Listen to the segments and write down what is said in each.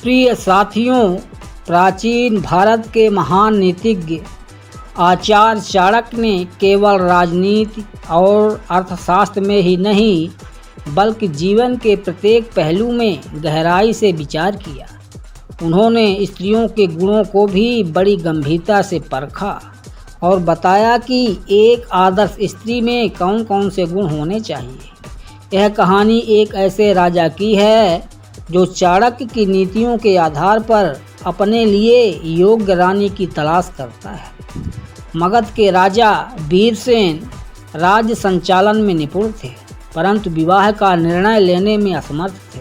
प्रिय साथियों, प्राचीन भारत के महान नीतिज्ञ आचार्य चाणक्य ने केवल राजनीति और अर्थशास्त्र में ही नहीं बल्कि जीवन के प्रत्येक पहलू में गहराई से विचार किया। उन्होंने स्त्रियों के गुणों को भी बड़ी गंभीरता से परखा और बताया कि एक आदर्श स्त्री में कौन कौन से गुण होने चाहिए। यह कहानी एक ऐसे राजा की है जो चाणक्य की नीतियों के आधार पर अपने लिए योग्य रानी की तलाश करता है। मगध के राजा वीरसेन राज्य संचालन में निपुण थे, परंतु विवाह का निर्णय लेने में असमर्थ थे।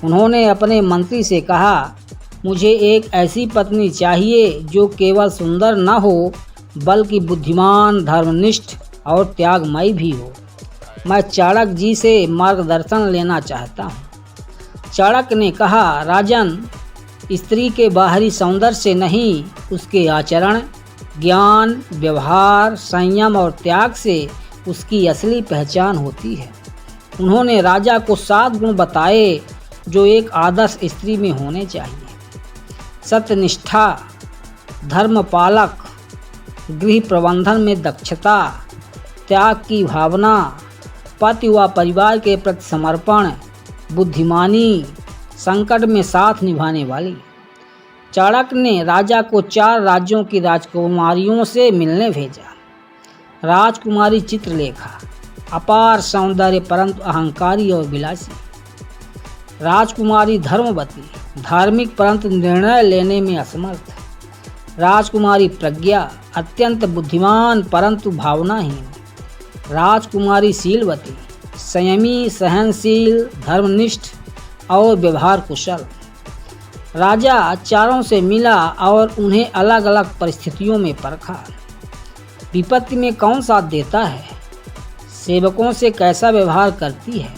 उन्होंने अपने मंत्री से कहा, मुझे एक ऐसी पत्नी चाहिए जो केवल सुंदर न हो बल्कि बुद्धिमान, धर्मनिष्ठ और त्यागमयी भी हो। मैं चाणक्य जी से मार्गदर्शन लेना चाहता हूँ। चाणक्य ने कहा, राजन, स्त्री के बाहरी सौंदर्य से नहीं, उसके आचरण, ज्ञान, व्यवहार, संयम और त्याग से उसकी असली पहचान होती है। उन्होंने राजा को 7 गुण बताए जो एक आदर्श स्त्री में होने चाहिए। सत्यनिष्ठा, धर्मपालक, गृह प्रबंधन में दक्षता, त्याग की भावना, पति व परिवार के प्रति समर्पण, बुद्धिमानी, संकट में साथ निभाने वाली। चाणक्य ने राजा को 4 राज्यों की राजकुमारियों से मिलने भेजा। राजकुमारी चित्रलेखा, अपार सौंदर्य परंतु अहंकारी और विलासी। राजकुमारी धर्मवती, धार्मिक परंतु निर्णय लेने में असमर्थ। राजकुमारी प्रज्ञा, अत्यंत बुद्धिमान परंतु भावनाहीन। राजकुमारी शीलवती, संयमी, सहनशील, धर्मनिष्ठ और व्यवहार कुशल। राजा चारों से मिला और उन्हें अलग अलग परिस्थितियों में परखा। विपत्ति में कौन साथ देता है, सेवकों से कैसा व्यवहार करती है,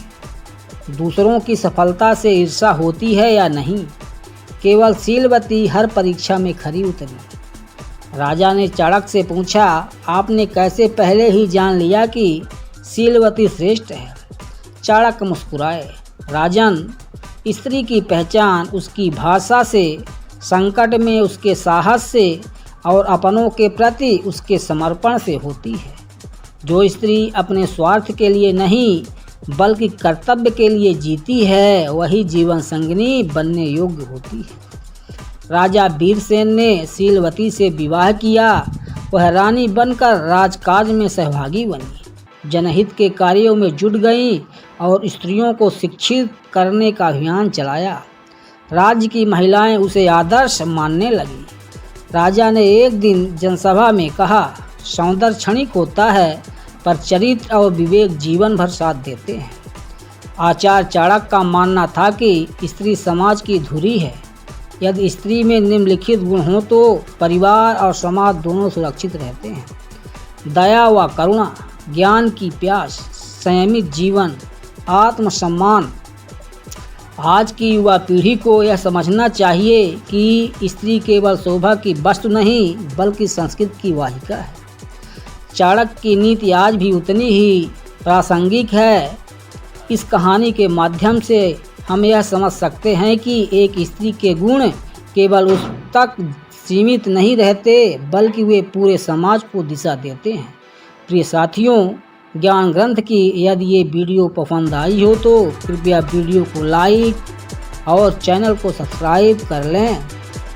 दूसरों की सफलता से ईर्ष्या होती है या नहीं। केवल शीलवती हर परीक्षा में खरी उतरी। राजा ने चाणक्य से पूछा, आपने कैसे पहले ही जान लिया कि शीलवती श्रेष्ठ है। चाणक्य मुस्कुराए, राजन, स्त्री की पहचान उसकी भाषा से, संकट में उसके साहस से और अपनों के प्रति उसके समर्पण से होती है। जो स्त्री अपने स्वार्थ के लिए नहीं बल्कि कर्तव्य के लिए जीती है वही जीवन संगिनी बनने योग्य होती है। राजा वीरसेन ने शीलवती से विवाह किया। वह रानी बनकर राजकाज में सहभागी बनी, जनहित के कार्यों में जुट गई और स्त्रियों को शिक्षित करने का अभियान चलाया। राज्य की महिलाएं उसे आदर्श मानने लगी। राजा ने एक दिन जनसभा में कहा, सौंदर्य क्षणिक होता है पर चरित्र और विवेक जीवन भर साथ देते हैं। आचार्य चाणक्य का मानना था कि स्त्री समाज की धुरी है। यदि स्त्री में निम्नलिखित गुण हो तो परिवार और समाज दोनों सुरक्षित रहते हैं। दया व करुणा, ज्ञान की प्यास, संयमित जीवन, आत्मसम्मान। आज की युवा पीढ़ी को यह समझना चाहिए कि स्त्री केवल शोभा की वस्तु नहीं बल्कि संस्कृति की वाहिका है। चाणक्य की नीति आज भी उतनी ही प्रासंगिक है। इस कहानी के माध्यम से हम यह समझ सकते हैं कि एक स्त्री के गुण केवल उस तक सीमित नहीं रहते बल्कि वे पूरे समाज को दिशा देते हैं। प्रिय साथियों, ज्ञान ग्रंथ की यदि ये वीडियो पसंद आई हो तो कृपया वीडियो को लाइक और चैनल को सब्सक्राइब कर लें।